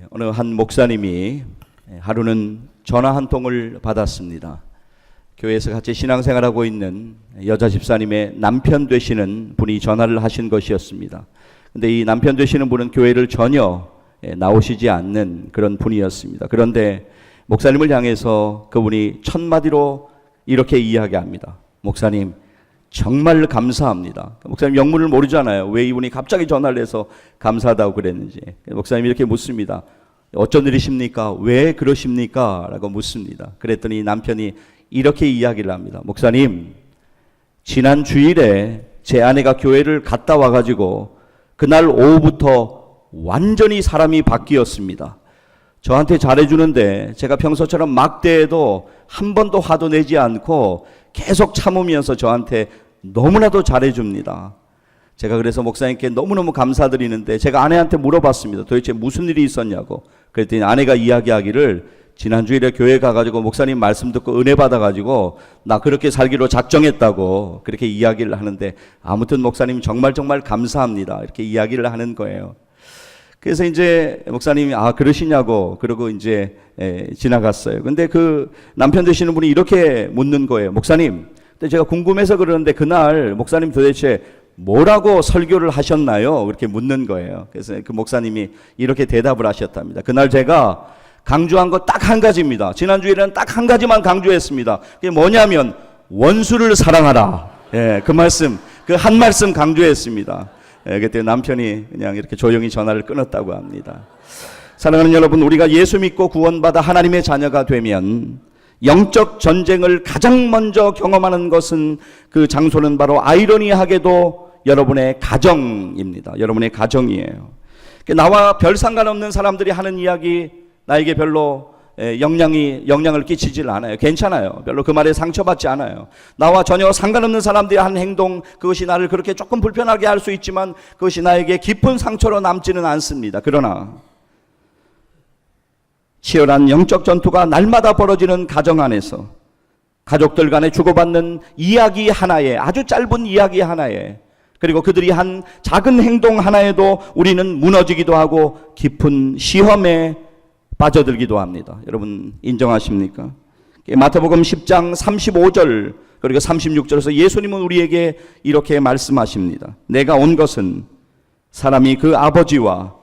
어느 한 목사님이 하루는 전화 한 통을 받았습니다. 교회에서 같이 신앙생활하고 있는 여자 집사님의 남편 되시는 분이 전화를 하신 것이었습니다. 근데 이 남편 되시는 분은 교회를 전혀 나오시지 않는 그런 분이었습니다. 그런데 목사님을 향해서 그분이 첫 마디로 이렇게 이야기합니다. 목사님, 정말 감사합니다. 목사님 영문을 모르잖아요. 왜 이분이 갑자기 전화를 해서 감사하다고 그랬는지. 목사님이 이렇게 묻습니다. 어쩐 일이십니까? 왜 그러십니까? 라고 묻습니다. 그랬더니 남편이 이렇게 이야기를 합니다. 목사님, 지난 주일에 제 아내가 교회를 갔다 와가지고 그날 오후부터 완전히 사람이 바뀌었습니다. 저한테 잘해주는데 제가 평소처럼 막대해도 한 번도 화도 내지 않고 계속 참으면서 저한테 너무나도 잘해줍니다. 제가 그래서 목사님께 너무너무 감사드리는데 제가 아내한테 물어봤습니다. 도대체 무슨 일이 있었냐고. 그랬더니 아내가 이야기하기를 지난주일에 교회 가가지고 목사님 말씀 듣고 은혜 받아가지고 나 그렇게 살기로 작정했다고 그렇게 이야기를 하는데 아무튼 목사님 정말 감사합니다. 이렇게 이야기를 하는 거예요. 그래서 이제 목사님이 그러시냐고 그러고 이제 지나갔어요. 근데 그 남편 되시는 분이 이렇게 묻는 거예요. 목사님, 근데 제가 궁금해서 그러는데 그날 목사님 도대체 뭐라고 설교를 하셨나요? 그렇게 묻는 거예요. 그래서 그 목사님이 이렇게 대답을 하셨답니다. 그날 제가 강조한 거 딱 한 가지입니다. 지난주에는 딱 한 가지만 강조했습니다. 그게 뭐냐면 원수를 사랑하라. 그 말씀, 그 한 말씀 강조했습니다. 그때 남편이 그냥 이렇게 조용히 전화를 끊었다고 합니다. 사랑하는 여러분, 우리가 예수 믿고 구원받아 하나님의 자녀가 되면 영적 전쟁을 가장 먼저 경험하는 것은 그 장소는 바로 아이러니하게도 여러분의 가정입니다. 여러분의 가정이에요. 나와 별 상관없는 사람들이 하는 이야기 나에게 별로 영향을 끼치질 않아요. 괜찮아요. 별로 그 말에 상처받지 않아요. 나와 전혀 상관없는 사람들이 하는 행동, 그것이 나를 그렇게 조금 불편하게 할 수 있지만 그것이 나에게 깊은 상처로 남지는 않습니다. 그러나 치열한 영적 전투가 날마다 벌어지는 가정 안에서 가족들 간에 주고받는 이야기 하나에, 아주 짧은 이야기 하나에, 그리고 그들이 한 작은 행동 하나에도 우리는 무너지기도 하고 깊은 시험에 빠져들기도 합니다. 여러분 인정하십니까? 마태복음 10장 35절 그리고 36절에서 예수님은 우리에게 이렇게 말씀하십니다. 내가 온 것은 사람이 그 아버지와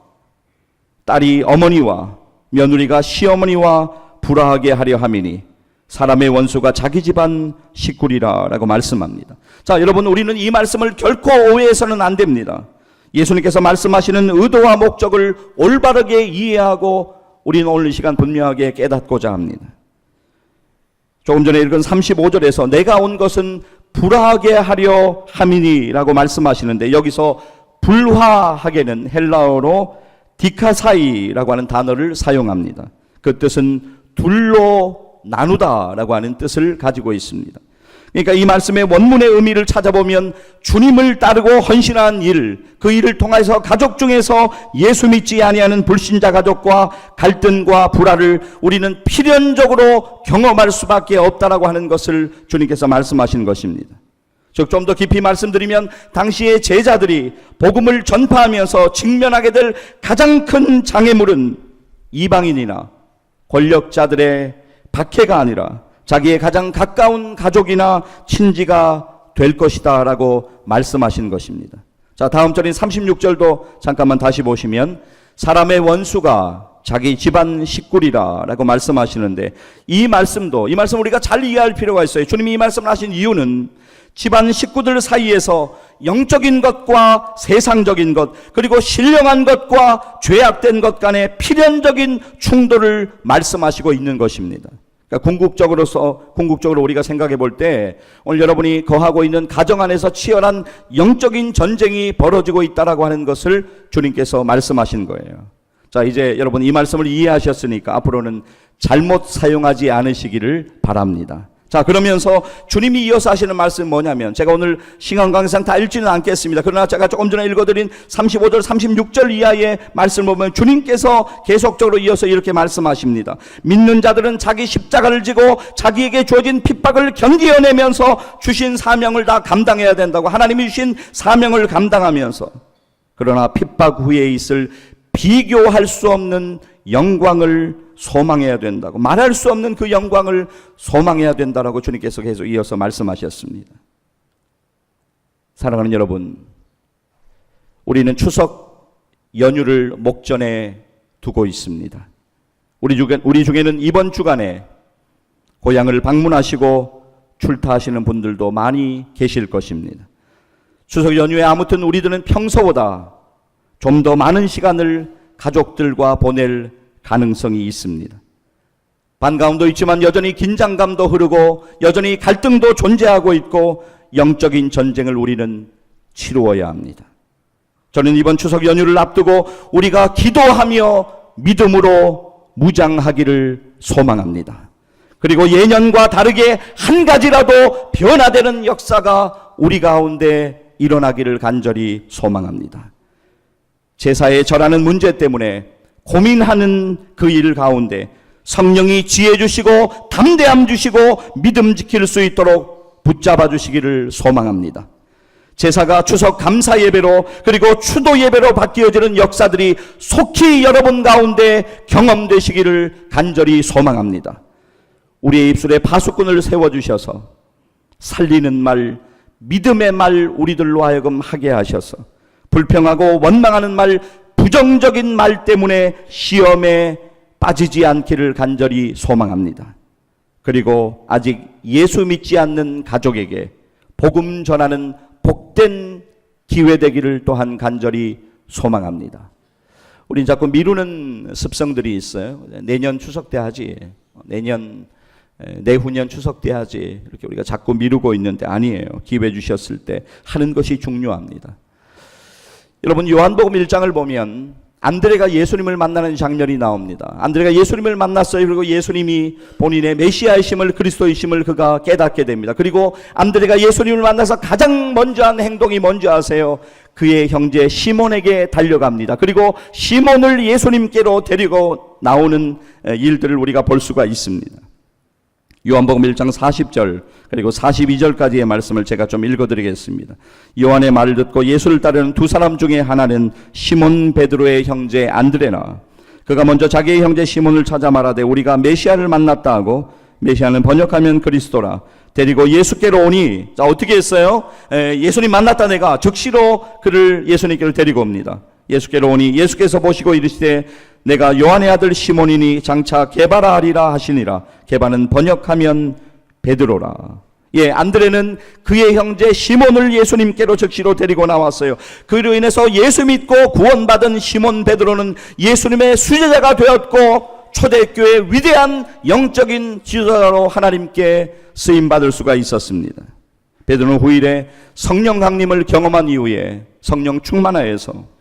딸이 어머니와 며느리가 시어머니와 불화하게 하려 함이니 사람의 원수가 자기 집안 식구리라 라고 말씀합니다. 자, 여러분, 우리는 이 말씀을 결코 오해해서는 안 됩니다. 예수님께서 말씀하시는 의도와 목적을 올바르게 이해하고 우리는 오늘 이 시간 분명하게 깨닫고자 합니다. 조금 전에 읽은 35절에서 내가 온 것은 불화하게 하려 함이니라고 말씀하시는데 여기서 불화하게는 헬라어로 디카사이라고 하는 단어를 사용합니다. 그 뜻은 둘로 나누다라고 하는 뜻을 가지고 있습니다. 그러니까 이 말씀의 원문의 의미를 찾아보면 주님을 따르고 헌신한 일, 그 일을 통해서 가족 중에서 예수 믿지 아니하는 불신자 가족과 갈등과 불화를 우리는 필연적으로 경험할 수밖에 없다라고 하는 것을 주님께서 말씀하시는 것입니다. 즉, 좀 더 깊이 말씀드리면 당시의 제자들이 복음을 전파하면서 직면하게 될 가장 큰 장애물은 이방인이나 권력자들의 박해가 아니라 자기의 가장 가까운 가족이나 친지가 될 것이다 라고 말씀하신 것입니다. 자, 다음 절인 36절도 잠깐만 다시 보시면 사람의 원수가 자기 집안 식구리라 라고 말씀하시는데 이 말씀 우리가 잘 이해할 필요가 있어요. 주님이 이 말씀을 하신 이유는 집안 식구들 사이에서 영적인 것과 세상적인 것, 그리고 신령한 것과 죄악된 것 간의 필연적인 충돌을 말씀하시고 있는 것입니다. 궁극적으로 우리가 생각해 볼 때 오늘 여러분이 거하고 있는 가정 안에서 치열한 영적인 전쟁이 벌어지고 있다라고 하는 것을 주님께서 말씀하신 거예요. 자, 이제 여러분 이 말씀을 이해하셨으니까 앞으로는 잘못 사용하지 않으시기를 바랍니다. 자, 그러면서 주님이 이어서 하시는 말씀은 뭐냐면, 제가 오늘 시간 관계상 다 읽지는 않겠습니다. 그러나 제가 조금 전에 읽어드린 35절, 36절 이하의 말씀을 보면 주님께서 계속적으로 이어서 이렇게 말씀하십니다. 믿는 자들은 자기 십자가를 지고 자기에게 주어진 핍박을 견디어내면서 주신 사명을 다 감당해야 된다고, 하나님이 주신 사명을 감당하면서, 그러나 핍박 후에 있을 비교할 수 없는 영광을 소망해야 된다고, 말할 수 없는 그 영광을 소망해야 된다라고 주님께서 계속 이어서 말씀하셨습니다. 사랑하는 여러분, 우리는 추석 연휴를 목전에 두고 있습니다. 우리 중에는 이번 주간에 고향을 방문하시고 출타하시는 분들도 많이 계실 것입니다. 추석 연휴에 아무튼 우리들은 평소보다 좀 더 많은 시간을 가족들과 보낼 가능성이 있습니다. 반가움도 있지만 여전히 긴장감도 흐르고 여전히 갈등도 존재하고 있고 영적인 전쟁을 우리는 치루어야 합니다. 저는 이번 추석 연휴를 앞두고 우리가 기도하며 믿음으로 무장하기를 소망합니다. 그리고 예년과 다르게 한 가지라도 변화되는 역사가 우리 가운데 일어나기를 간절히 소망합니다. 제사에 절하는 문제 때문에 고민하는 그 일 가운데 성령이 지혜 주시고 담대함 주시고 믿음 지킬 수 있도록 붙잡아 주시기를 소망합니다. 제사가 추석 감사 예배로 그리고 추도 예배로 바뀌어지는 역사들이 속히 여러분 가운데 경험되시기를 간절히 소망합니다. 우리의 입술에 파수꾼을 세워주셔서 살리는 말, 믿음의 말 우리들로 하여금 하게 하셔서 불평하고 원망하는 말, 부정적인 말 때문에 시험에 빠지지 않기를 간절히 소망합니다. 그리고 아직 예수 믿지 않는 가족에게 복음 전하는 복된 기회 되기를 또한 간절히 소망합니다. 우린 자꾸 미루는 습성들이 있어요. 내년 추석 때 하지, 내후년 추석 때 하지, 이렇게 우리가 자꾸 미루고 있는데 아니에요. 기회 주셨을 때 하는 것이 중요합니다. 여러분, 요한복음 1장을 보면 안드레가 예수님을 만나는 장면이 나옵니다. 안드레가 예수님을 만났어요. 그리고 예수님이 본인의 메시아이심을, 그리스도이심을 그가 깨닫게 됩니다. 그리고 안드레가 예수님을 만나서 가장 먼저 한 행동이 뭔지 아세요? 그의 형제 시몬에게 달려갑니다. 그리고 시몬을 예수님께로 데리고 나오는 일들을 우리가 볼 수가 있습니다. 요한복음 1장 40절 그리고 42절까지의 말씀을 제가 좀 읽어드리겠습니다. 요한의 말을 듣고 예수를 따르는 두 사람 중에 하나는 시몬 베드로의 형제 안드레나, 그가 먼저 자기의 형제 시몬을 찾아 말하되 우리가 메시아를 만났다 하고, 메시아는 번역하면 그리스도라, 데리고 예수께로 오니, 자 어떻게 했어요? 예수님 만났다. 내가 즉시로 그를 예수님께로 데리고 옵니다. 예수께로 오니 예수께서 보시고 이르시되 내가 요한의 아들 시몬이니 장차 게바라 하리라 하시니라. 게바는 번역하면 베드로라. 안드레는 그의 형제 시몬을 예수님께로 즉시로 데리고 나왔어요. 그로 인해서 예수 믿고 구원받은 시몬 베드로는 예수님의 수제자가 되었고 초대교회의 위대한 영적인 지도자로 하나님께 쓰임받을 수가 있었습니다. 베드로는 후일에 성령 강림을 경험한 이후에 성령 충만하여서,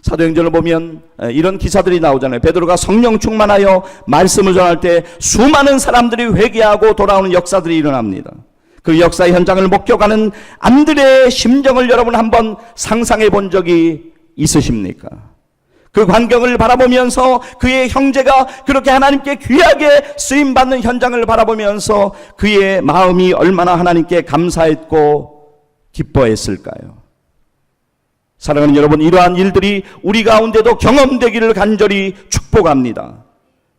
사도행전을 보면 이런 기사들이 나오잖아요. 베드로가 성령 충만하여 말씀을 전할 때 수많은 사람들이 회개하고 돌아오는 역사들이 일어납니다. 그 역사의 현장을 목격하는 안드레의 심정을 여러분 한번 상상해 본 적이 있으십니까? 그 광경을 바라보면서 그의 형제가 그렇게 하나님께 귀하게 쓰임받는 현장을 바라보면서 그의 마음이 얼마나 하나님께 감사했고 기뻐했을까요? 사랑하는 여러분, 이러한 일들이 우리 가운데도 경험되기를 간절히 축복합니다.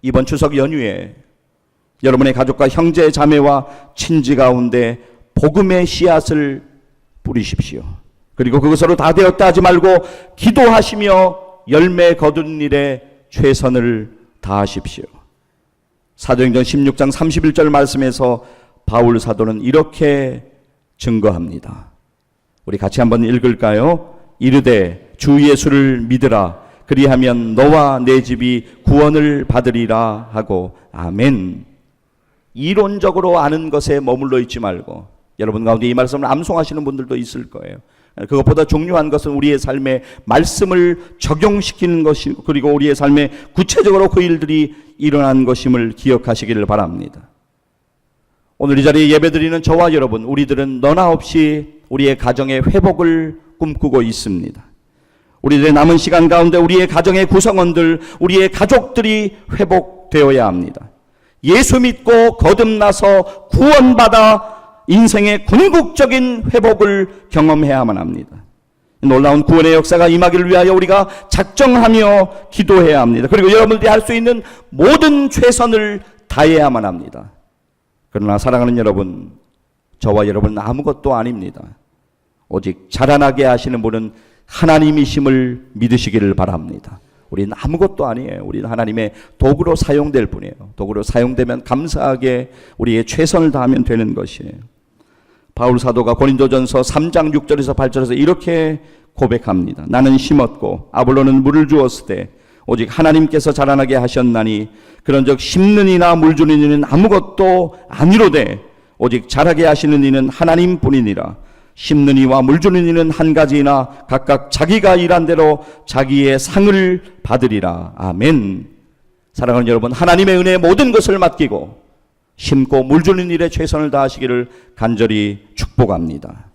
이번 추석 연휴에 여러분의 가족과 형제 자매와 친지 가운데 복음의 씨앗을 뿌리십시오. 그리고 그것으로 다 되었다 하지 말고 기도하시며 열매 거두는 일에 최선을 다하십시오. 사도행전 16장 31절 말씀에서 바울 사도는 이렇게 증거합니다. 우리 같이 한번 읽을까요? 이르되 주 예수를 믿으라. 그리하면 너와 내 집이 구원을 받으리라 하고. 아멘. 이론적으로 아는 것에 머물러 있지 말고, 여러분 가운데 이 말씀을 암송하시는 분들도 있을 거예요. 그것보다 중요한 것은 우리의 삶에 말씀을 적용시키는 것이, 그리고 우리의 삶에 구체적으로 그 일들이 일어난 것임을 기억하시기를 바랍니다. 오늘 이 자리에 예배드리는 저와 여러분, 우리들은 너나 없이 우리의 가정의 회복을 꿈꾸고 있습니다. 우리들의 남은 시간 가운데 우리의 가정의 구성원들, 우리의 가족들이 회복되어야 합니다. 예수 믿고 거듭나서 구원받아 인생의 궁극적인 회복을 경험해야만 합니다. 놀라운 구원의 역사가 임하기를 위하여 우리가 작정하며 기도해야 합니다. 그리고 여러분들이 할 수 있는 모든 최선을 다해야만 합니다. 그러나 사랑하는 여러분, 저와 여러분은 아무것도 아닙니다. 오직 자라나게 하시는 분은 하나님이심을 믿으시기를 바랍니다. 우리는 아무것도 아니에요. 우리는 하나님의 도구로 사용될 뿐이에요. 도구로 사용되면 감사하게 우리의 최선을 다하면 되는 것이에요. 바울 사도가 고린도전서 3장 6절에서 8절에서 이렇게 고백합니다. 나는 심었고 아볼로는 물을 주었으되 오직 하나님께서 자라나게 하셨나니 그런즉 심는 이나 물 주는 이는 아무것도 아니로되 오직 자라게 하시는 이는 하나님뿐이니라. 심는 이와 물 주는 이는 한 가지이나 각각 자기가 일한 대로 자기의 상을 받으리라. 아멘. 사랑하는 여러분, 하나님의 은혜에 모든 것을 맡기고 심고 물 주는 일에 최선을 다하시기를 간절히 축복합니다.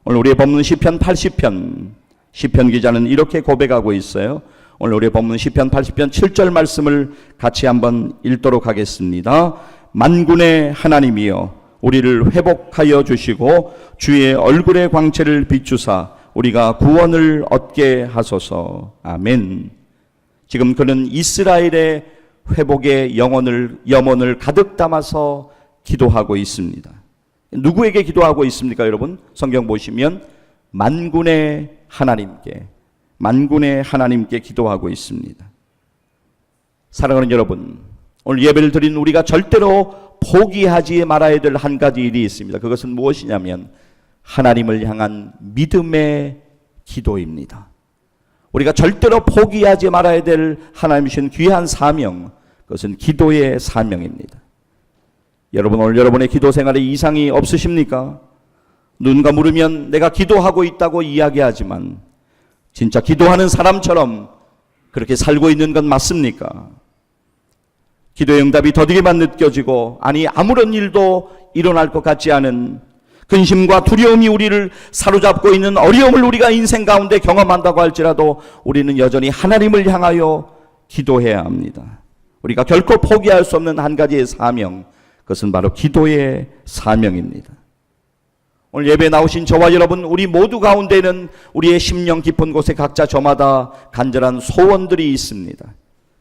오늘 우리의 본문 시편 80편, 시편 기자는 이렇게 고백하고 있어요. 오늘 우리의 본문 시편 80편 7절 말씀을 같이 한번 읽도록 하겠습니다. 만군의 하나님이여 우리를 회복하여 주시고 주의 얼굴의 광채를 비추사 우리가 구원을 얻게 하소서. 아멘. 지금 그는 이스라엘의 회복의 염원을 가득 담아서 기도하고 있습니다. 누구에게 기도하고 있습니까, 여러분? 성경 보시면 만군의 하나님께 기도하고 있습니다. 사랑하는 여러분, 오늘 예배를 드린 우리가 절대로 포기하지 말아야 될 한 가지 일이 있습니다. 그것은 무엇이냐면 하나님을 향한 믿음의 기도입니다. 우리가 절대로 포기하지 말아야 될 하나님 주신 귀한 사명, 그것은 기도의 사명입니다. 여러분, 오늘 여러분의 기도 생활에 이상이 없으십니까? 누군가 물으면 내가 기도하고 있다고 이야기하지만 진짜 기도하는 사람처럼 그렇게 살고 있는 건 맞습니까? 기도의 응답이 더디게만 느껴지고 아니 아무런 일도 일어날 것 같지 않은 근심과 두려움이 우리를 사로잡고 있는 어려움을 우리가 인생 가운데 경험한다고 할지라도 우리는 여전히 하나님을 향하여 기도해야 합니다. 우리가 결코 포기할 수 없는 한 가지의 사명, 그것은 바로 기도의 사명입니다. 오늘 예배에 나오신 저와 여러분, 우리 모두 가운데는 우리의 심령 깊은 곳에 각자 저마다 간절한 소원들이 있습니다.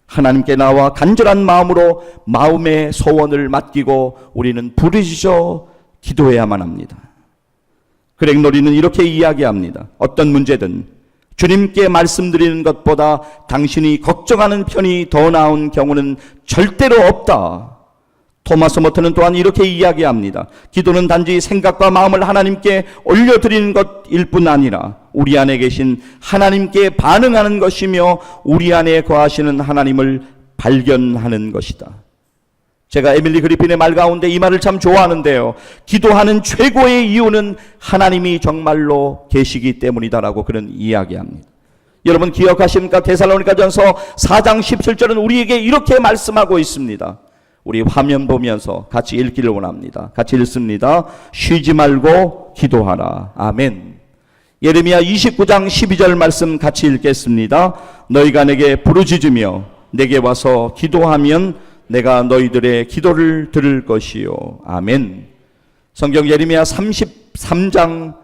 하나님께 나와 간절한 마음으로 마음의 소원을 맡기고 우리는 부르짖어 기도해야만 합니다. 그렉노리는 이렇게 이야기합니다. 어떤 문제든 주님께 말씀드리는 것보다 당신이 걱정하는 편이 더 나은 경우는 절대로 없다. 토마스 머튼은 또한 이렇게 이야기합니다. 기도는 단지 생각과 마음을 하나님께 올려드리는 것일 뿐 아니라 우리 안에 계신 하나님께 반응하는 것이며 우리 안에 거하시는 하나님을 발견하는 것이다. 제가 에밀리 그리핀의 말 가운데 이 말을 참 좋아하는데요. 기도하는 최고의 이유는 하나님이 정말로 계시기 때문이다라고 그는 이야기합니다. 여러분 기억하십니까? 데살로니가전서 4장 17절은 우리에게 이렇게 말씀하고 있습니다. 우리 화면 보면서 같이 읽기를 원합니다. 같이 읽습니다. 쉬지 말고 기도하라. 아멘. 예레미야 29장 12절 말씀 같이 읽겠습니다. 너희가 내게 부르짖으며 내게 와서 기도하면 내가 너희들의 기도를 들을 것이요. 아멘. 성경 예레미야 33장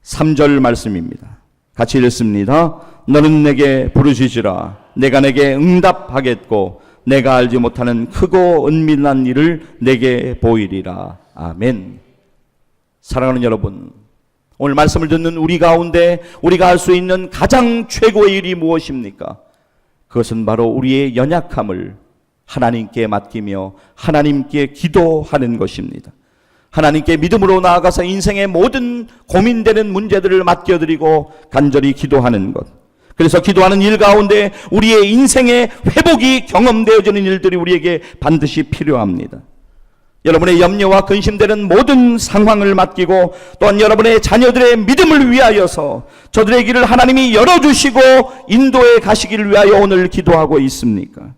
3절 말씀입니다. 같이 읽습니다. 너는 내게 부르짖으라. 내가 내게 응답하겠고 내가 알지 못하는 크고 은밀한 일을 내게 보이리라. 아멘. 사랑하는 여러분, 오늘 말씀을 듣는 우리 가운데 우리가 할 수 있는 가장 최고의 일이 무엇입니까? 그것은 바로 우리의 연약함을 하나님께 맡기며 하나님께 기도하는 것입니다. 하나님께 믿음으로 나아가서 인생의 모든 고민되는 문제들을 맡겨드리고 간절히 기도하는 것. 그래서 기도하는 일 가운데 우리의 인생의 회복이 경험되어지는 일들이 우리에게 반드시 필요합니다. 여러분의 염려와 근심되는 모든 상황을 맡기고 또한 여러분의 자녀들의 믿음을 위하여서 저들의 길을 하나님이 열어주시고 인도해 가시기를 위하여 오늘 기도하고 있습니까?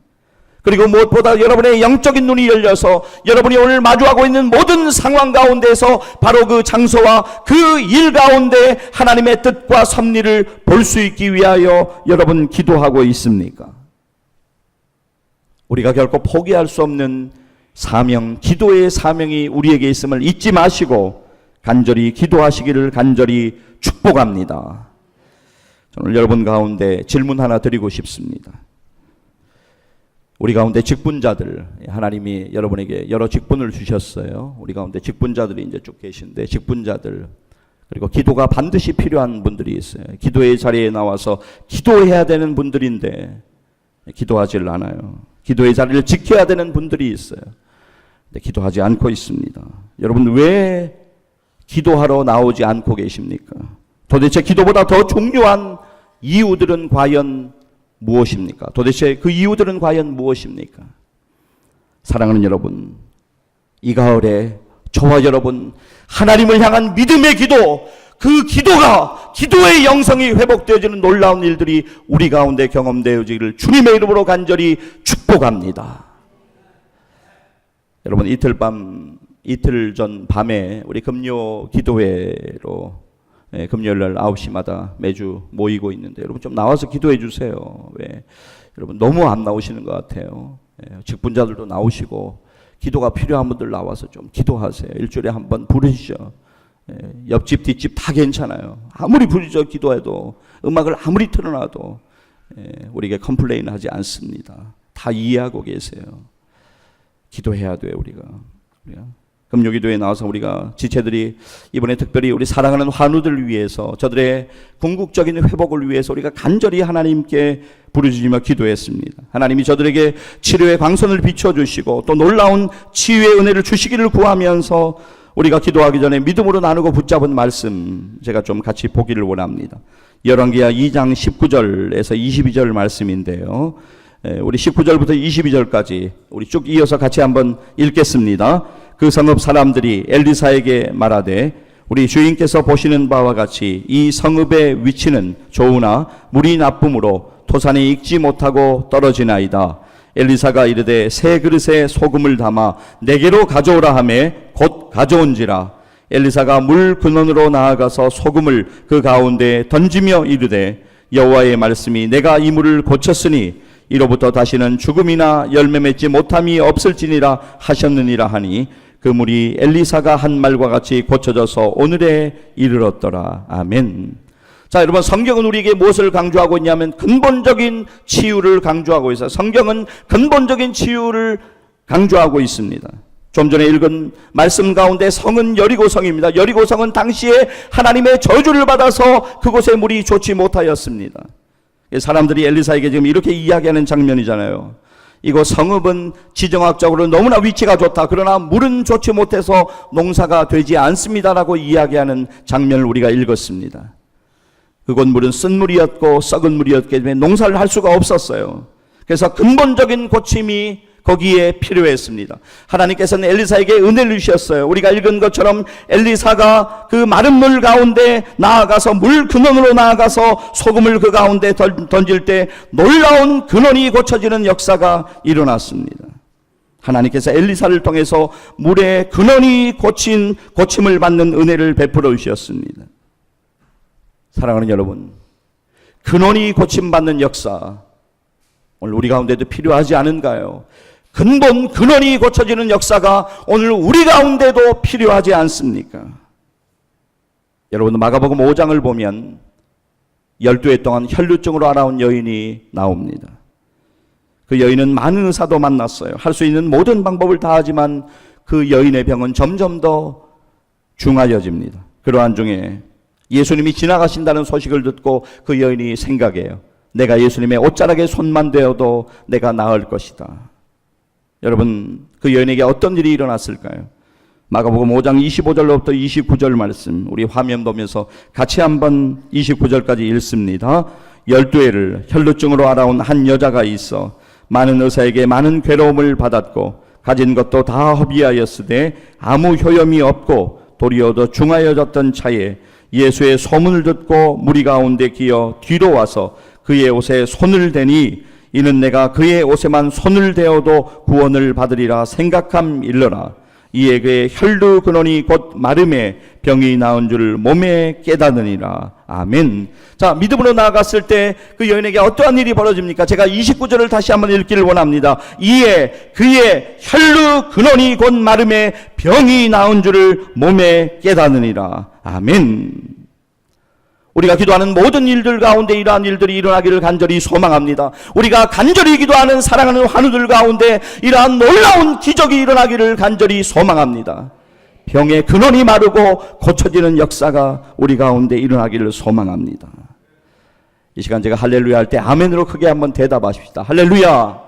그리고 무엇보다 여러분의 영적인 눈이 열려서 여러분이 오늘 마주하고 있는 모든 상황 가운데서 바로 그 장소와 그 일 가운데 하나님의 뜻과 섭리를 볼 수 있기 위하여 여러분 기도하고 있습니까? 우리가 결코 포기할 수 없는 사명, 기도의 사명이 우리에게 있음을 잊지 마시고 간절히 기도하시기를 간절히 축복합니다. 저는 여러분 가운데 질문 하나 드리고 싶습니다. 우리 가운데 직분자들, 하나님이 여러분에게 여러 직분을 주셨어요. 우리 가운데 직분자들이 이제 쭉 계신데, 직분자들, 그리고 기도가 반드시 필요한 분들이 있어요. 기도의 자리에 나와서 기도해야 되는 분들인데 기도하질 않아요. 기도의 자리를 지켜야 되는 분들이 있어요. 근데 기도하지 않고 있습니다. 여러분, 왜 기도하러 나오지 않고 계십니까? 도대체 기도보다 더 중요한 이유들은 과연 무엇입니까? 도대체 그 이유들은 과연 무엇입니까? 사랑하는 여러분, 이 가을에 저와 여러분, 하나님을 향한 믿음의 기도, 그 기도가, 기도의 영성이 회복되어지는 놀라운 일들이 우리 가운데 경험되어지기를 주님의 이름으로 간절히 축복합니다. 여러분, 이틀 전 밤에 우리 금요 기도회로 금요일 날 9시마다 매주 모이고 있는데, 여러분 좀 나와서 기도해 주세요. 왜? 여러분 너무 안 나오시는 것 같아요. 직분자들도 나오시고, 기도가 필요한 분들 나와서 좀 기도하세요. 일주일에 한 번 부르시죠. 옆집 뒷집 다 괜찮아요. 아무리 부르짖어 기도해도, 음악을 아무리 틀어놔도 우리에게 컴플레인 하지 않습니다. 다 이해하고 계세요. 기도해야 돼요. 우리가 금요기도에 나와서 우리가 지체들이 이번에 특별히 우리 사랑하는 환우들 위해서, 저들의 궁극적인 회복을 위해서 우리가 간절히 하나님께 부르짖으며 기도했습니다. 하나님이 저들에게 치료의 광선을 비춰주시고 또 놀라운 치유의 은혜를 주시기를 구하면서 우리가 기도하기 전에 믿음으로 나누고 붙잡은 말씀, 제가 좀 같이 보기를 원합니다. 열왕기하 2장 19절에서 22절 말씀인데요, 우리 19절부터 22절까지 우리 쭉 이어서 같이 한번 읽겠습니다. 그 성읍 사람들이 엘리사에게 말하되, 우리 주인께서 보시는 바와 같이 이 성읍의 위치는 좋으나 물이 나쁨으로 토산이 익지 못하고 떨어지나이다. 엘리사가 이르되 새 그릇에 소금을 담아 내게로 가져오라 하매 곧 가져온지라. 엘리사가 물 근원으로 나아가서 소금을 그 가운데 던지며 이르되, 여호와의 말씀이 내가 이 물을 고쳤으니 이로부터 다시는 죽음이나 열매 맺지 못함이 없을지니라 하셨느니라 하니, 그 물이 엘리사가 한 말과 같이 고쳐져서 오늘에 이르렀더라. 아멘. 자, 여러분, 성경은 우리에게 무엇을 강조하고 있냐면 근본적인 치유를 강조하고 있어요. 성경은 근본적인 치유를 강조하고 있습니다. 좀 전에 읽은 말씀 가운데 성은 여리고성입니다. 여리고성은 당시에 하나님의 저주를 받아서 그곳에 물이 좋지 못하였습니다. 사람들이 엘리사에게 지금 이렇게 이야기하는 장면이잖아요. 이곳 성읍은 지정학적으로 너무나 위치가 좋다, 그러나 물은 좋지 못해서 농사가 되지 않습니다라고 이야기하는 장면을 우리가 읽었습니다. 그곳 물은 쓴 물이었고 썩은 물이었기 때문에 농사를 할 수가 없었어요. 그래서 근본적인 고침이 거기에 필요했습니다. 하나님께서는 엘리사에게 은혜를 주셨어요. 우리가 읽은 것처럼 엘리사가 그 마른 물 가운데 나아가서, 물 근원으로 나아가서 소금을 그 가운데 던질 때 놀라운 근원이 고쳐지는 역사가 일어났습니다. 하나님께서 엘리사를 통해서 물의 근원이 고침을 받는 은혜를 베풀어 주셨습니다. 사랑하는 여러분, 근원이 고침받는 역사, 오늘 우리 가운데도 필요하지 않은가요? 근원이 고쳐지는 역사가 오늘 우리 가운데도 필요하지 않습니까? 여러분, 마가복음 5장을 보면 12해 동안 혈루증으로 알아온 여인이 나옵니다. 그 여인은 많은 의사도 만났어요. 할 수 있는 모든 방법을 다하지만 그 여인의 병은 점점 더 중하여집니다. 그러한 중에 예수님이 지나가신다는 소식을 듣고 그 여인이 생각해요. 내가 예수님의 옷자락에 손만 대어도 내가 나을 것이다. 여러분, 그 여인에게 어떤 일이 일어났을까요? 마가복음 5장 25절로부터 29절 말씀, 우리 화면 보면서 같이 한번 29절까지 읽습니다. 12해를 혈루증으로 알아온 한 여자가 있어 많은 의사에게 많은 괴로움을 받았고 가진 것도 다 허비하였으되 아무 효염이 없고 도리어 더 중하여졌던 차에 예수의 소문을 듣고 무리 가운데 기어 뒤로 와서 그의 옷에 손을 대니, 이는 내가 그의 옷에만 손을 대어도 구원을 받으리라 생각함 일러라. 이에 그의 혈루 근원이 곧 마름에 병이 나은 줄 몸에 깨닫느니라. 아멘. 자, 믿음으로 나아갔을 때 그 여인에게 어떠한 일이 벌어집니까? 제가 29절을 다시 한번 읽기를 원합니다. 이에 그의 혈루 근원이 곧 마름에 병이 나은 줄을 몸에 깨닫느니라. 아멘. 우리가 기도하는 모든 일들 가운데 이러한 일들이 일어나기를 간절히 소망합니다. 우리가 간절히 기도하는 사랑하는 환우들 가운데 이러한 놀라운 기적이 일어나기를 간절히 소망합니다. 병의 근원이 마르고 고쳐지는 역사가 우리 가운데 일어나기를 소망합니다. 이 시간 제가 할렐루야 할 때 아멘으로 크게 한번 대답하십시다. 할렐루야.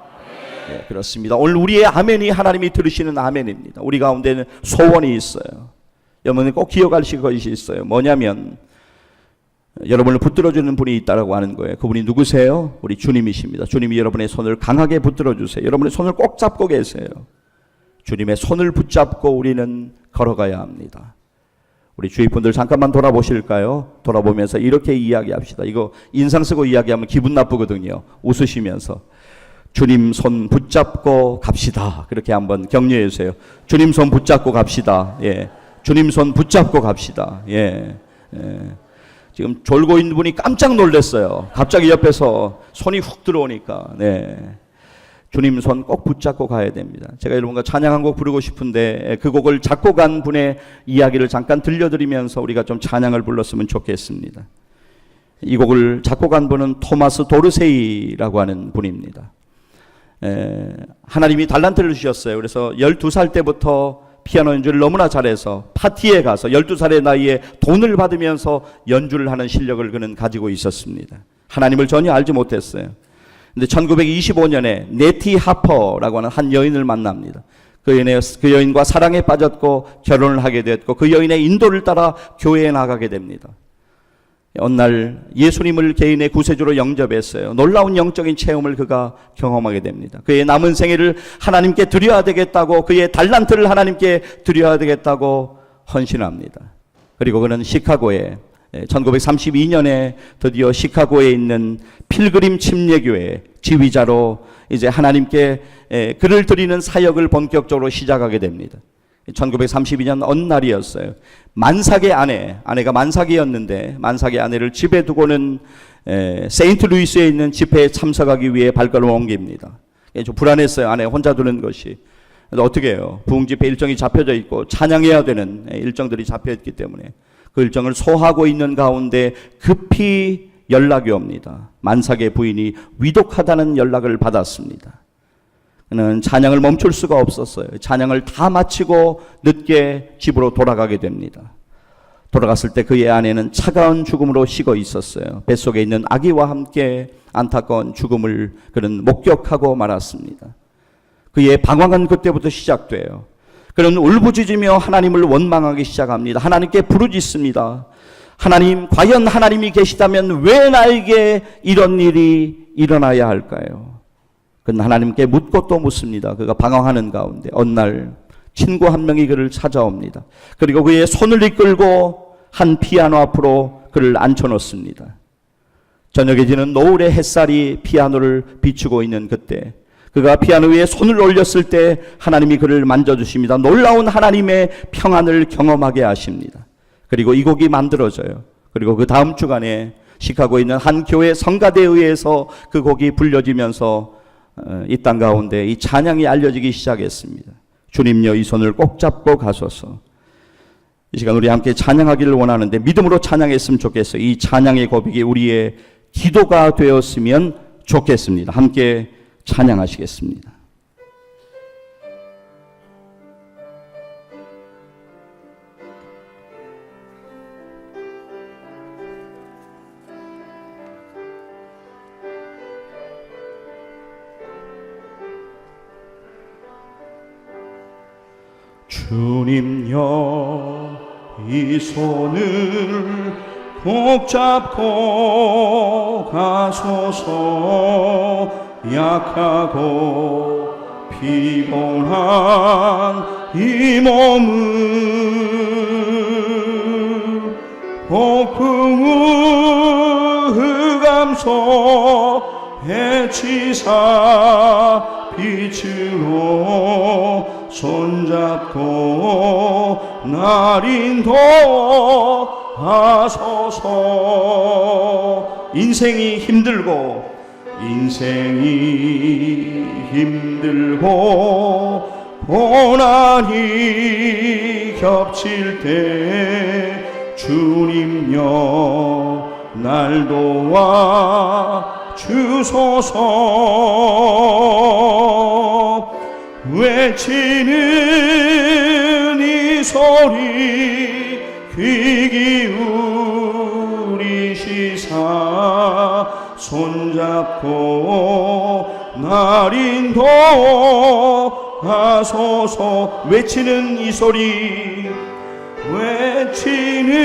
네, 그렇습니다. 오늘 우리의 아멘이 하나님이 들으시는 아멘입니다. 우리 가운데는 소원이 있어요. 여러분이 꼭 기억하실 것이 있어요. 뭐냐면 여러분을 붙들어주는 분이 있다라고 하는 거예요. 그분이 누구세요? 우리 주님이십니다. 주님이 여러분의 손을 강하게 붙들어주세요. 여러분의 손을 꼭 잡고 계세요. 주님의 손을 붙잡고 우리는 걸어가야 합니다. 우리 주위 분들 잠깐만 돌아보실까요? 돌아보면서 이렇게 이야기합시다. 이거 인상 쓰고 이야기하면 기분 나쁘거든요. 웃으시면서 주님 손 붙잡고 갑시다. 그렇게 한번 격려해 주세요. 주님 손 붙잡고 갑시다. 예. 주님 손 붙잡고 갑시다. 예. 예. 지금 졸고 있는 분이 깜짝 놀랐어요. 갑자기 옆에서 손이 훅 들어오니까. 네. 주님 손 꼭 붙잡고 가야 됩니다. 제가 여러분과 찬양 한 곡 부르고 싶은데 그 곡을 작곡한 분의 이야기를 잠깐 들려드리면서 우리가 좀 찬양을 불렀으면 좋겠습니다. 이 곡을 작곡한 분은 토마스 도르세이라고 하는 분입니다. 하나님이 달란트를 주셨어요. 그래서 12살 때부터 피아노 연주를 너무나 잘해서 파티에 가서 12살의 나이에 돈을 받으면서 연주를 하는 실력을 그는 가지고 있었습니다. 하나님을 전혀 알지 못했어요. 근데 1925년에 네티 하퍼라고 하는 한 여인을 만납니다. 그 여인과 사랑에 빠졌고 결혼을 하게 됐고 그 여인의 인도를 따라 교회에 나가게 됩니다. 어느 날 예수님을 개인의 구세주로 영접했어요. 놀라운 영적인 체험을 그가 경험하게 됩니다. 그의 남은 생애를 하나님께 드려야 되겠다고, 그의 달란트를 하나님께 드려야 되겠다고 헌신합니다. 그리고 그는 시카고에 1932년에 드디어 시카고에 있는 필그림 침례교회 지휘자로 이제 하나님께 그를 드리는 사역을 본격적으로 시작하게 됩니다. 1932년 어느 날이었어요. 만삭의 아내가 만삭이었는데 만삭의 아내를 집에 두고는 세인트루이스에 있는 집회에 참석하기 위해 발걸음을 옮깁니다. 좀 불안했어요. 아내 혼자 두는 것이. 그래서 어떻게 해요? 부흥집회 일정이 잡혀져 있고 찬양해야 되는 일정들이 잡혀있기 때문에 그 일정을 소화하고 있는 가운데 급히 연락이 옵니다. 만삭의 부인이 위독하다는 연락을 받았습니다. 그는 찬양을 멈출 수가 없었어요. 찬양을 다 마치고 늦게 집으로 돌아가게 됩니다. 돌아갔을 때 그의 아내는 차가운 죽음으로 식어 있었어요. 뱃속에 있는 아기와 함께 안타까운 죽음을 그는 목격하고 말았습니다. 그의 방황은 그때부터 시작돼요. 그는 울부짖으며 하나님을 원망하기 시작합니다. 하나님께 부르짖습니다. 하나님, 과연 하나님이 계시다면 왜 나에게 이런 일이 일어나야 할까요? 그는 하나님께 묻고 또 묻습니다. 그가 방황하는 가운데 어느 날 친구 한 명이 그를 찾아옵니다. 그리고 그의 손을 이끌고 한 피아노 앞으로 그를 앉혀놓습니다. 저녁에 지는 노을의 햇살이 피아노를 비추고 있는 그때 그가 피아노 위에 손을 올렸을 때 하나님이 그를 만져주십니다. 놀라운 하나님의 평안을 경험하게 하십니다. 그리고 이 곡이 만들어져요. 그리고 그 다음 주간에 시카고에 있는 한 교회 성가대에 의해서 그 곡이 불려지면서 이 땅 가운데 이 찬양이 알려지기 시작했습니다. 주님여 이 손을 꼭 잡고 가소서. 이 시간 우리 함께 찬양하기를 원하는데 믿음으로 찬양했으면 좋겠어요. 이 찬양의 고백이 우리의 기도가 되었으면 좋겠습니다. 함께 찬양하시겠습니다. 주님여 이 손을 꼭 잡고 가소서. 약하고 피곤한 이 몸을 폭풍우 흑암소 해치사 빛으로 손잡고 날 인도하소서. 인생이 힘들고 고난이 겹칠 때 주님여 날 도와 주소서. 외치는 이 소리 귀 기울이시사 손잡고 날 인도하소서. 외치는 이 소리, 외치는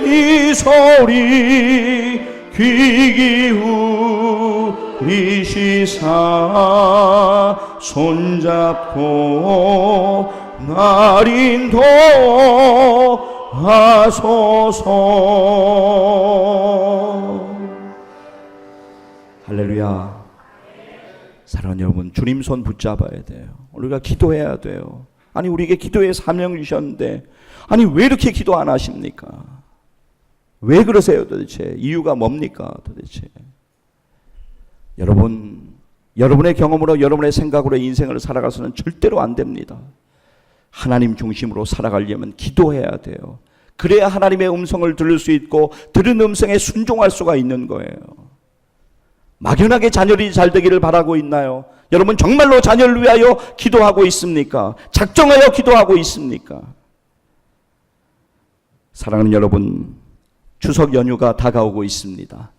이 소리 귀 기울이시사 손잡고 날 인도하소서. 할렐루야. 사랑하는 여러분, 주님 손 붙잡아야 돼요. 우리가 기도해야 돼요. 아니, 우리에게 기도의 사명을 주셨는데, 아니 왜 이렇게 기도 안 하십니까? 왜 그러세요 도대체? 이유가 뭡니까 도대체? 여러분, 여러분의 경험으로, 여러분의 생각으로 인생을 살아가서는 절대로 안 됩니다. 하나님 중심으로 살아가려면 기도해야 돼요. 그래야 하나님의 음성을 들을 수 있고 들은 음성에 순종할 수가 있는 거예요. 막연하게 자녀들이 잘 되기를 바라고 있나요? 여러분 정말로 자녀를 위하여 기도하고 있습니까? 작정하여 기도하고 있습니까? 사랑하는 여러분, 추석 연휴가 다가오고 있습니다.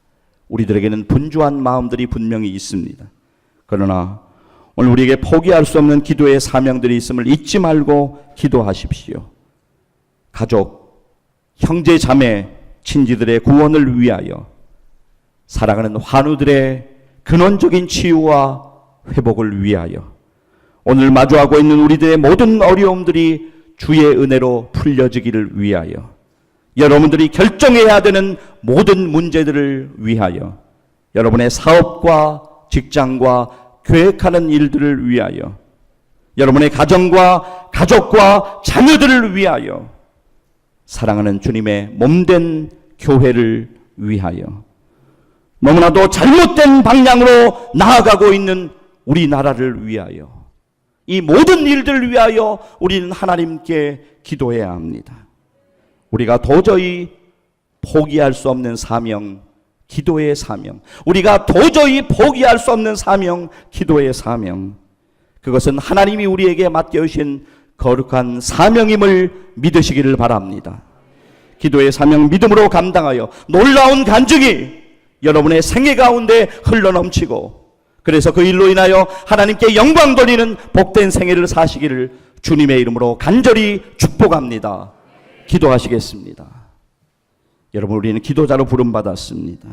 우리들에게는 분주한 마음들이 분명히 있습니다. 그러나 오늘 우리에게 포기할 수 없는 기도의 사명들이 있음을 잊지 말고 기도하십시오. 가족, 형제, 자매, 친지들의 구원을 위하여, 살아가는 환우들의 근원적인 치유와 회복을 위하여, 오늘 마주하고 있는 우리들의 모든 어려움들이 주의 은혜로 풀려지기를 위하여, 여러분들이 결정해야 되는 모든 문제들을 위하여, 여러분의 사업과 직장과 계획하는 일들을 위하여, 여러분의 가정과 가족과 자녀들을 위하여, 사랑하는 주님의 몸된 교회를 위하여, 너무나도 잘못된 방향으로 나아가고 있는 우리나라를 위하여, 이 모든 일들을 위하여 우리는 하나님께 기도해야 합니다. 우리가 도저히 포기할 수 없는 사명, 기도의 사명, 우리가 도저히 포기할 수 없는 사명, 기도의 사명, 그것은 하나님이 우리에게 맡겨주신 거룩한 사명임을 믿으시기를 바랍니다. 기도의 사명 믿음으로 감당하여 놀라운 간증이 여러분의 생애 가운데 흘러넘치고, 그래서 그 일로 인하여 하나님께 영광 돌리는 복된 생애를 사시기를 주님의 이름으로 간절히 축복합니다. 기도하시겠습니다. 여러분, 우리는 기도자로 부름받았습니다.